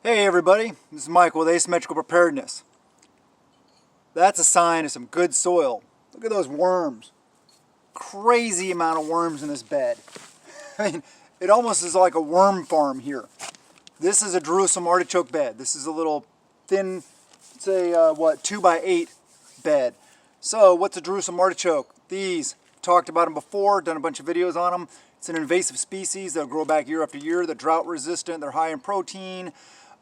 Hey everybody, this is Michael with Asymmetrical Preparedness. That's a sign of some good soil. Look at those worms. Crazy amount of worms in this bed. I mean, it almost is like a worm farm here. This is a Jerusalem artichoke bed. This is a little thin, say 2x8 bed. So what's a Jerusalem artichoke? These, talked about them before, done a bunch of videos on them. It's an invasive species. They'll grow back year after year. They're drought resistant. They're high in protein.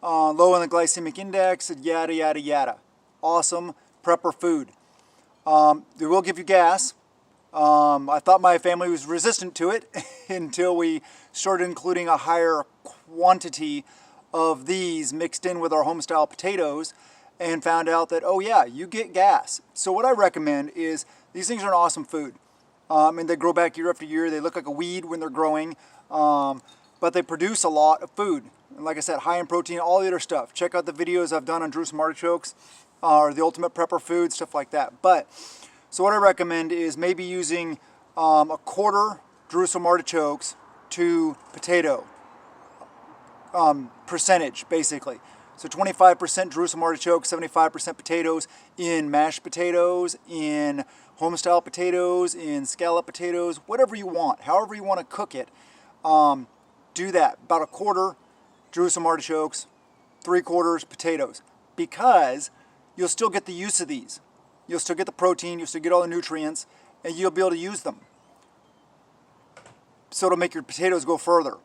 Low in the glycemic index, yada, yada, yada. Awesome prepper food. They will give you gas. I thought my family was resistant to it until we started including a higher quantity of these mixed in with our home-style potatoes and found out that, oh yeah, you get gas. So what I recommend is, these things are an awesome food. And they grow back year after year. They look like a weed when they're growing, but they produce a lot of food. And like I said, high in protein, all the other stuff. Check out the videos I've done on Jerusalem artichokes, or the ultimate prepper food, stuff like that. But, so what I recommend is maybe using a quarter Jerusalem artichokes to potato percentage, basically. So 25% Jerusalem artichokes, 75% potatoes in mashed potatoes, in home-style potatoes, in scallop potatoes, whatever you want, however you want to cook it. Do that, about a quarter Jerusalem artichokes, 3/4 potatoes, because you'll still get the use of these. You'll still get the protein, you'll still get all the nutrients, and you'll be able to use them. So it'll make your potatoes go further.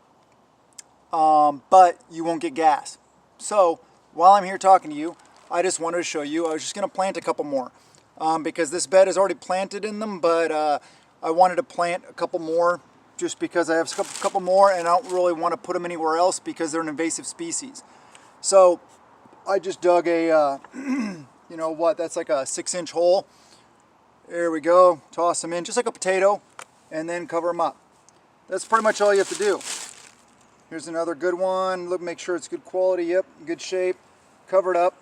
But you won't get gas. So while I'm here talking to you, I just wanted to show you, I was just going to plant a couple more. Because this bed is already planted in them, but I wanted to plant a couple more just because I have a couple more and I don't really want to put them anywhere else because they're an invasive species. So I just dug a, you know what, that's like a 6-inch hole. There we go, toss them in just like a potato and then cover them up. That's pretty much all you have to do. Here's another good one. Look, make sure it's good quality. Yep, good shape. Cover it up.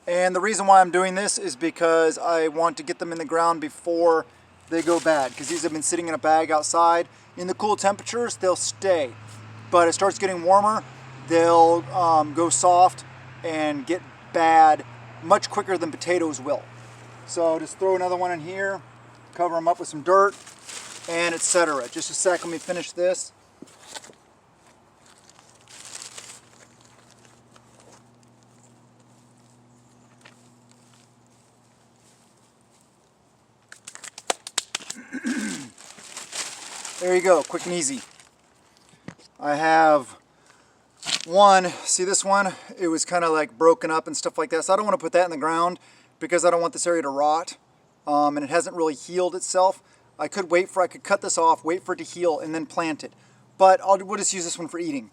And the reason why I'm doing this is because I want to get them in the ground before they go bad, because these have been sitting in a bag outside. In the cool temperatures, they'll stay. But it starts getting warmer, they'll go soft and get bad much quicker than potatoes will. So just throw another one in here, cover them up with some dirt, and etc. Just a sec, let me finish this. There you go, quick and easy. I have one, see this one? It was kind of like broken up and stuff like that. So I don't want to put that in the ground because I don't want this area to rot. And it hasn't really healed itself. I could cut this off, wait for it to heal, and then plant it. But we'll just use this one for eating.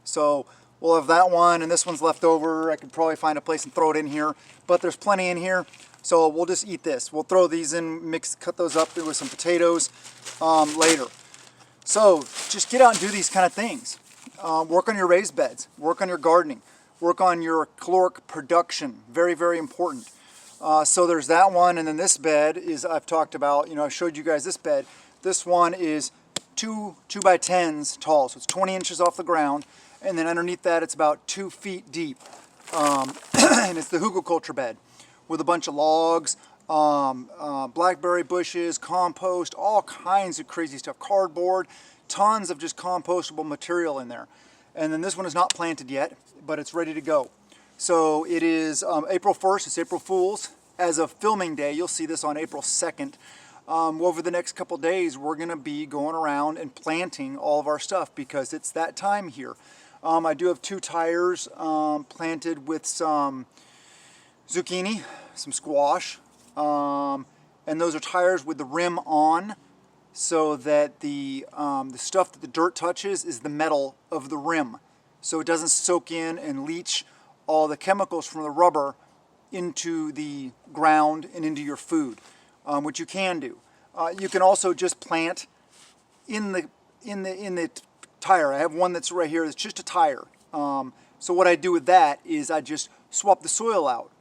So we'll have that one, and this one's left over. I could probably find a place and throw it in here. But there's plenty in here. So we'll just eat this. We'll throw these in, cut those up with some potatoes later. So just get out and do these kind of things. Work on your raised beds, work on your gardening, work on your caloric production. Very, very important. So there's that one, and then this bed is, I've talked about, you know, I showed you guys this bed. This one is 2x10s tall, so it's 20 inches off the ground, and then underneath that it's about 2 feet deep. And it's the hugelkultur bed with a bunch of logs, blackberry bushes, compost, all kinds of crazy stuff, cardboard, tons of just compostable material in there. And then this one is not planted yet, but it's ready to go. So it is April 1st, it's April Fool's. As of filming day, you'll see this on April 2nd. Over the next couple days, we're going to be going around and planting all of our stuff because it's that time here. I do have 2 tires planted with some zucchini, some squash, and those are tires with the rim on, so that the stuff that the dirt touches is the metal of the rim, so it doesn't soak in and leach all the chemicals from the rubber into the ground and into your food, which you can do. You can also just plant in the tire. I have one that's right here. It's just a tire. So what I do with that is I just swap the soil out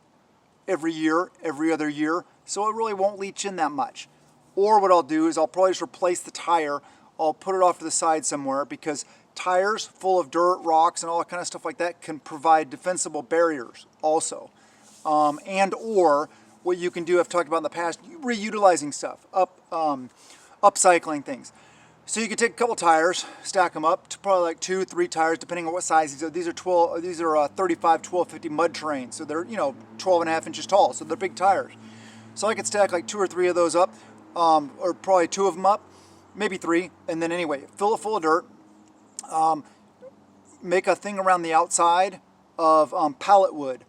every year, every other year, so it really won't leach in that much. Or what I'll do is I'll probably just replace the tire. I'll put it off to the side somewhere because tires full of dirt, rocks, and all that kind of stuff like that can provide defensible barriers also. And or what you can do, I've talked about in the past, reutilizing stuff, upcycling things. So you can take a couple tires, stack them up to probably like 2, 3 tires, depending on what size these are. These are 35 1250 mud terrain, so they're 12.5 inches tall, so they're big tires. So I could stack like 2 or 3 of those up, or probably 2 of them up, maybe 3, and then anyway, fill it full of dirt. Make a thing around the outside of pallet wood,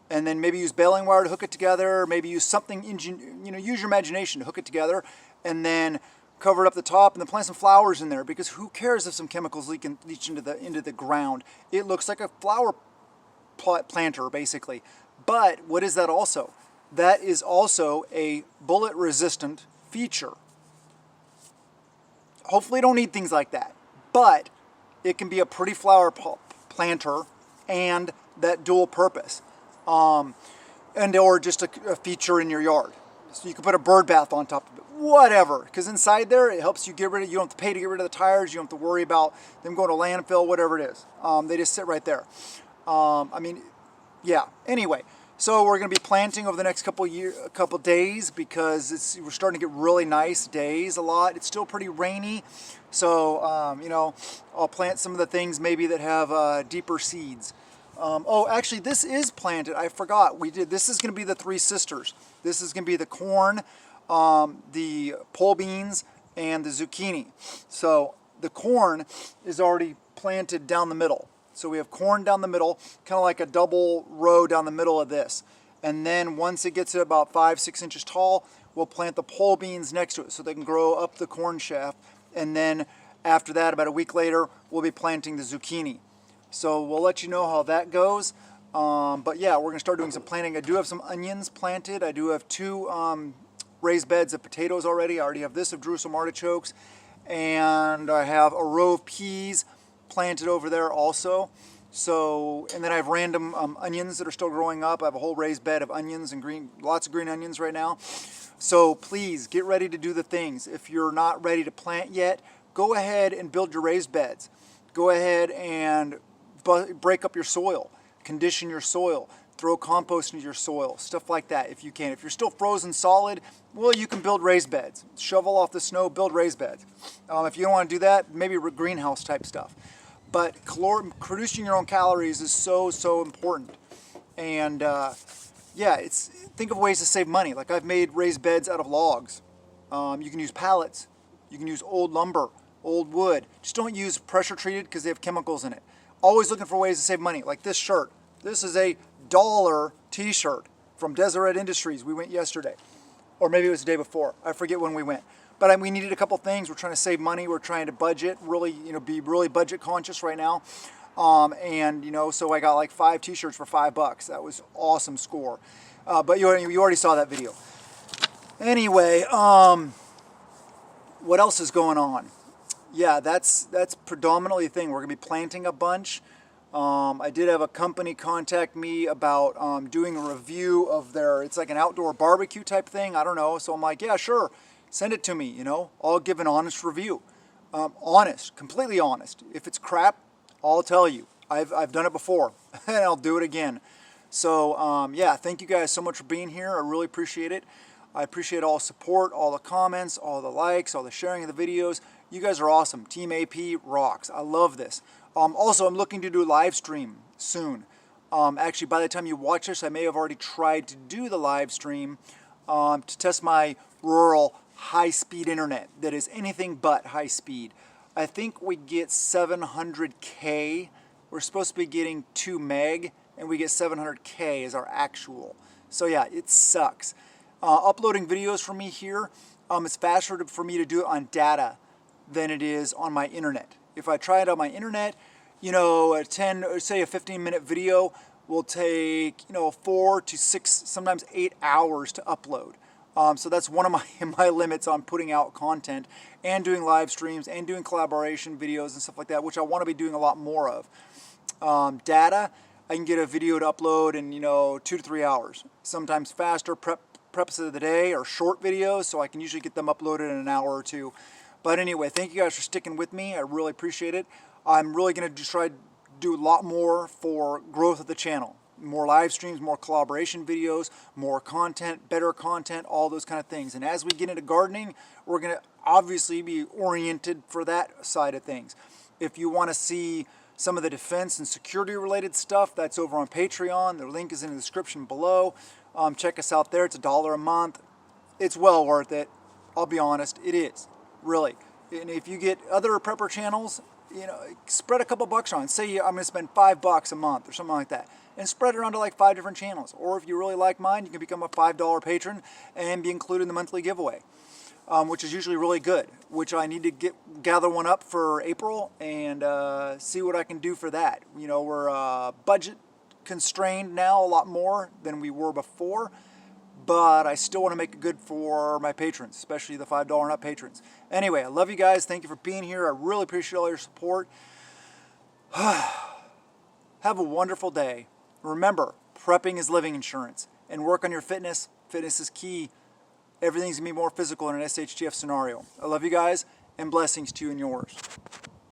and then maybe use baling wire to hook it together. Maybe use something, use your imagination to hook it together, and then cover it up the top, and then plant some flowers in there, because who cares if some chemicals leach into the ground? It looks like a flower planter basically. But what is that also? That is also a bullet resistant feature. Hopefully you don't need things like that, but it can be a pretty flower planter and that dual purpose, and or just a feature in your yard. So you can put a bird bath on top of it, whatever, because inside there it helps you get rid of, you don't have to pay to get rid of the tires, you don't have to worry about them going to landfill, whatever it is. They just sit right there. Yeah, anyway, so we're going to be planting over the next couple days, because we're starting to get really nice days a lot. It's still pretty rainy, so I'll plant some of the things maybe that have deeper seeds. Oh, actually, this is planted. I forgot. This is going to be the 3 sisters. This is going to be the corn, the pole beans, and the zucchini. So the corn is already planted down the middle. So we have corn down the middle, kind of like a double row down the middle of this. And then once it gets to about 5-6 inches tall, we'll plant the pole beans next to it so they can grow up the corn shaft. And then after that, about a week later, we'll be planting the zucchini. So we'll let you know how that goes. But yeah, we're going to start doing some planting. I do have some onions planted. I do have 2 raised beds of potatoes already. I already have this of Jerusalem artichokes. And I have a row of peas planted over there also. So, and then I have random onions that are still growing up. I have a whole raised bed of onions and lots of green onions right now. So please get ready to do the things. If you're not ready to plant yet, go ahead and build your raised beds. Go ahead and break up your soil, condition your soil, throw compost into your soil, stuff like that if you can. If you're still frozen solid, well, you can build raised beds. Shovel off the snow, build raised beds. If you don't want to do that, maybe greenhouse type stuff. But producing your own calories is so, so important. And yeah, think of ways to save money. Like I've made raised beds out of logs. You can use pallets. You can use old lumber, old wood. Just don't use pressure treated because they have chemicals in it. Always looking for ways to save money, like this shirt. This is a $1 t-shirt from Deseret Industries. We went yesterday, or maybe it was the day before. I forget when we went. But we needed a couple things. We're trying to save money. We're trying to budget, really, be really budget conscious right now. So I got like 5 t-shirts for $5. That was awesome score. But you already saw that video. Anyway, what else is going on? Yeah, that's predominantly the thing. We're going to be planting a bunch. I did have a company contact me about doing a review of it's like an outdoor barbecue type thing. I don't know. So I'm like, yeah, sure. Send it to me, I'll give an honest review. Honest, completely honest. If it's crap, I'll tell you. I've done it before, and I'll do it again. So, yeah, thank you guys so much for being here. I really appreciate it. I appreciate all the support, all the comments, all the likes, all the sharing of the videos. You guys are awesome. Team AP rocks. I love this. Also, I'm looking to do a live stream soon. Actually, by the time you watch this, I may have already tried to do the live stream to test my rural high-speed internet that is anything but high-speed. I think we get 700K. We're supposed to be getting 2 meg, and we get 700K as our actual. So yeah, it sucks. Uploading videos for me here, it's faster for me to do it on data than it is on my internet. If I try it on my internet, a 15-minute video will take 4 to 6, sometimes 8 hours to upload. So that's one of my limits on putting out content and doing live streams and doing collaboration videos and stuff like that, which I want to be doing a lot more of. Data, I can get a video to upload in 2 to 3 hours. Sometimes faster preps of the day or short videos, so I can usually get them uploaded in an hour or 2. But anyway, thank you guys for sticking with me. I really appreciate it. I'm really going to try to do a lot more for growth of the channel. More live streams, more collaboration videos, more content, better content, all those kind of things. And as we get into gardening, we're going to obviously be oriented for that side of things. If you want to see some of the defense and security related stuff, that's over on Patreon. The link is in the description below. Check us out there. It's $1 a month. It's well worth it. I'll be honest, it is, really. And if you get other prepper channels, you know, spread a couple bucks on. Say I'm going to spend $5 a month or something like that, and spread it around to like 5 different channels. Or if you really like mine, you can become a $5 patron and be included in the monthly giveaway, which is usually really good. Which I need to gather one up for April and see what I can do for that. You know, we're budget constrained now a lot more than we were before. But I still want to make it good for my patrons, especially the $5 and up patrons. Anyway, I love you guys. Thank you for being here. I really appreciate all your support. Have a wonderful day. Remember, prepping is living insurance. And work on your fitness. Fitness is key. Everything's going to be more physical in an SHTF scenario. I love you guys, and blessings to you and yours.